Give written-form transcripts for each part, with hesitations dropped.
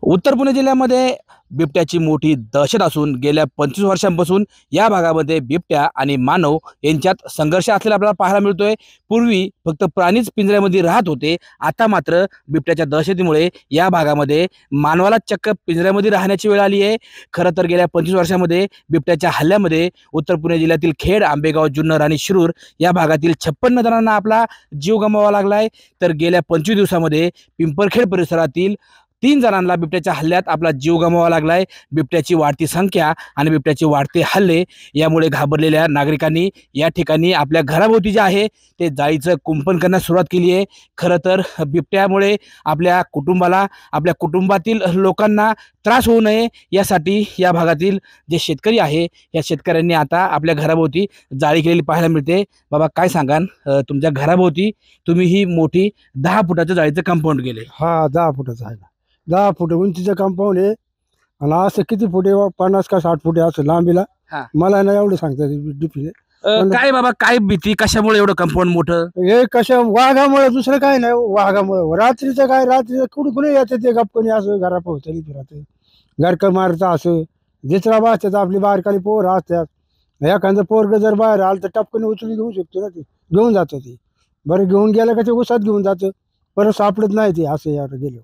उत्तर पुणे जिल्ह्यामध्ये बिबट्याची मोठी दहशत असून गेल्या 25 वर्षांपासून या भागामध्ये बिबट्या आणि मानव यांच्यात संघर्ष असलेला आपल्याला पाहायला मिळतोय। पूर्वी फक्त प्राणीच पिंजऱ्यामध्ये राहत होते, आता मात्र बिबट्याच्या दहशतीमुळे या भागामध्ये मानवाला चक्क पिंजऱ्यामध्ये राहण्याची वेळ आली आहे। खरं तर गेल्या 25 वर्षांमध्ये बिबट्याच्या हल्ल्यामध्ये उत्तर पुणे जिल्ह्यातील खेड, आंबेगाव, जुन्नर आणि शिरूर या भागातील 56 जणांना आपला जीव गमवावा लागलाय। तर गेल्या 25 दिवसामध्ये पिंपरखेड परिसरातील 3 जणांना बिबट्याच्या हल्ल्यात आपला जीव गमवावा लागलाय। बिबट्याची वाढती संख्या आणि बिबट्याचे वाढते हल्ले यामुळे घाबरलेल्या नागरिकांनी या ठिकाणी आपल्या घराभोवती जे आहे ते जाळीचं कुंपण करण्यास सुरुवात केली आहे। खरं तर बिबट्यामुळे आपल्या कुटुंबाला, आपल्या कुटुंबातील लोकांना त्रास होऊ नये यासाठी या भागातील जे शेतकरी आहे या शेतकऱ्यांनी आता आपल्या घराभोवती जाळी केलेली पाहायला मिळते। बाबा काय सांगाल, तुमच्या घराभोवती तुम्ही ही मोठी 10 फुटाचं जाळीचं कंपाऊंड केले? हा 10 फुटाचा आहे. 10 फूट उंचीचं कंपाऊंड आहे आणि असं किती फूट आहे 50 का 60 फूट आहे असं लांबीला. हा. मला नाही एवढं सांगता डीपी. काय बाबा, काय भीती, कशामुळे एवढं कंपाऊंड मोठं? हे कशा वाघामुळे, दुसरं काय नाही. वाघामुळे रात्रीचं काय, रात्री कुणी येते ते गपकणी असं घरा पोहोचली फिरत गरक मारता असं जिचरा वाचतात. आपली बारकाली पोर असतात. एखादं पोरग जर बाहेर आलं तर टपकन उचलून घेऊ शकतो ना, ते घेऊन जातं. ते बरं घेऊन गेलं का ते उसात घेऊन जातं, परत सापडत नाही ते असं यार गेलो.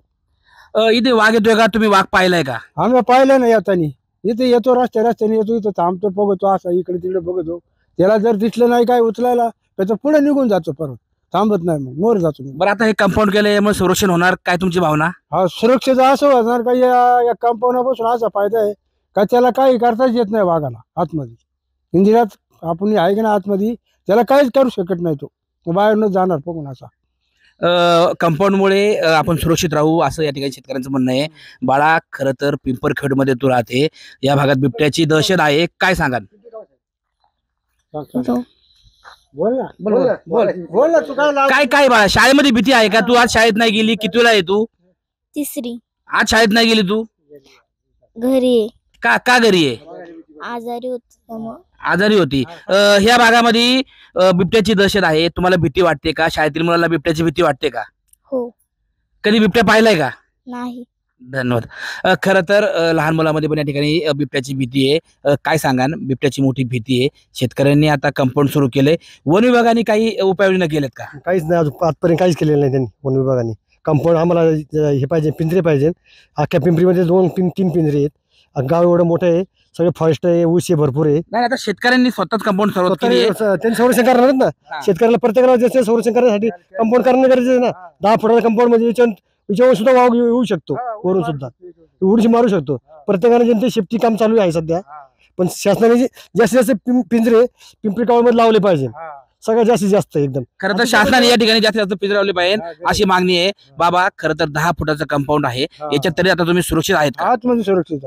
इथे वाघ येतोय का? तुम्ही वाघ पाहिलाय का? आम्ही पाहिलं नाही येतानी. इथे येतो रस्त्याने येतो, इथं थांबतो, बघतो असं इकडे तिकडे बघतो. त्याला जर दिसलं नाही काय उचलायला त्याचं पुढे निघून जातो, परत थांबत नाही, मग मोर जातो. बरं, आता हे कंपाऊंड केलंय यामुळे संरक्षण होणार, काय तुमची भावना? हा, सुरक्षेचं असं होणार का या कंपाऊंडापासून असा फायदा आहे का त्याला काही करताच येत नाही वाघाला आतमध्ये. इंदिरात आपण आहे की ना आतमध्ये, त्याला काहीच करू शकत नाही. तो बाहेरनच जाणार बघून असा. कंपाऊंडमुळे आपण सुरक्षित राहू असं या ठिकाणी शेतकऱ्यांचं म्हणणं आहे। बाळा, खरं तर पिंपरखेडमध्ये तू राहते, या भागात बिबट्याची दहशत आहे, काय सांगाल? बोल ना, बोल ना, तू काय काय बाळा, शाळेमध्ये भीती आहे का? तू आज शाळेत नाही गेली, कितवीला आहे तू? तिसरी. आज शाळेत नाही गेली तू? घरी आहे. का घरी आहे? आजारी होत आजारी होती? ह्या भागामध्ये बिबट्याची दहशत आहे, तुम्हाला भीती वाटते का? शाळेतील मुलाला बिबट्याची भीती वाटते का? हो. कधी बिबट्या पाहिलाय का? नाही. धन्यवाद। खरं तर लहान मुलामध्ये पण या ठिकाणी बिबट्याची भीती आहे। काय सांगाल, बिबट्याची मोठी भीती आहे, शेतकऱ्यांनी आता कंपाऊंड सुरू केलंय, वन विभागाने काही उपाययोजना केल्यात का? काहीच नाही, अजून आजपर्यंत काहीच केलेलं नाही त्यांनी वन विभागाने. कंपाऊंड आम्हाला हे पाहिजे, पिंजरे पाहिजे. अख्ख्या पिंपरीमध्ये 2-3 पिंजरे आहेत. गाव एवढं मोठं आहे, सगळे फॉरेस्ट आहे, ऊस आहे, भरपूर आहे. नाही, आता शेतकऱ्यांनी स्वतःच कंपाऊंड सुरुवात केली आहे। त्यांनी संरक्षण करणार आहेत ना. शेतकऱ्याला प्रत्येकाला ज्याचं संरक्षण करण्यासाठी कंपाऊंड करणं गरजेचं आहे ना. 10 फुटाचा कंपाऊंड म्हणजे याच्यावर सुद्धा वाघ येऊ शकतो, वरून सुद्धा उडशी मारू शकतो. प्रत्येकाने जनते शेफ्टी काम चालू आहे सध्या, पण शासनाने जास्तीत जास्त पिंजरे पिंपरी गावामध्ये लावले पाहिजे, सगळ्यात जास्तीत जास्त एकदम. खरं तर शासनाने या ठिकाणी जास्तीत जास्त पिंजरे लावले पाहिजे अशी मागणी आहे। बाबा, खरं तर 10 फुटाचं कंपाऊंड आहे, याच्यात तरी आता तुम्ही सुरक्षित आहेत का? आतमध्ये सुरक्षित.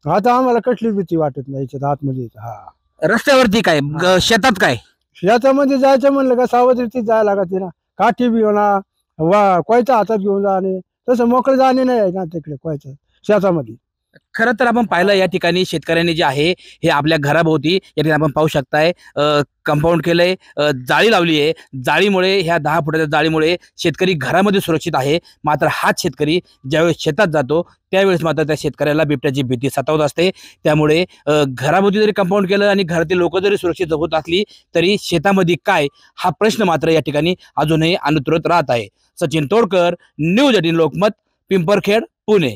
आता आम्हाला कसली भीती वाटत नाही याच्यात आतमध्ये. हा, रस्त्यावरती काय, शेतात काय? शेतामध्ये जायचं म्हणलं का सावधगिरीत जायला लागते ना. काठी बी म्हणा, कोयता हातात घेऊन जाणे, तसं मोकळं जाणे नाही ना तिकडे कोयचं शेतामध्ये. खरं तर आपण पाहिलं या ठिकाणी शेतकऱ्यांनी जे आहे हे आपल्या घराभोवती या ठिकाणी आपण पाहू शकताय कंपाऊंड केलंय, जाळी लावली आहे। जाळीमुळे, ह्या 10 फुटाच्या जाळीमुळे शेतकरी घरामध्ये सुरक्षित आहे। मात्र हाच शेतकरी ज्यावेळेस शेतात जातो त्यावेळेस मात्र त्या शेतकऱ्याला बिबट्याची भीती सतावत असते। त्यामुळे घराभोवती जरी कंपाऊंड केलं आणि घरातील लोक जरी सुरक्षित होत असली तरी शेतामध्ये काय, हा प्रश्न मात्र या ठिकाणी अजूनही अनुत्तरित राहत आहे। सचिन तोडकर, न्यूज 18 लोकमत, पिंपरखेड, पुणे।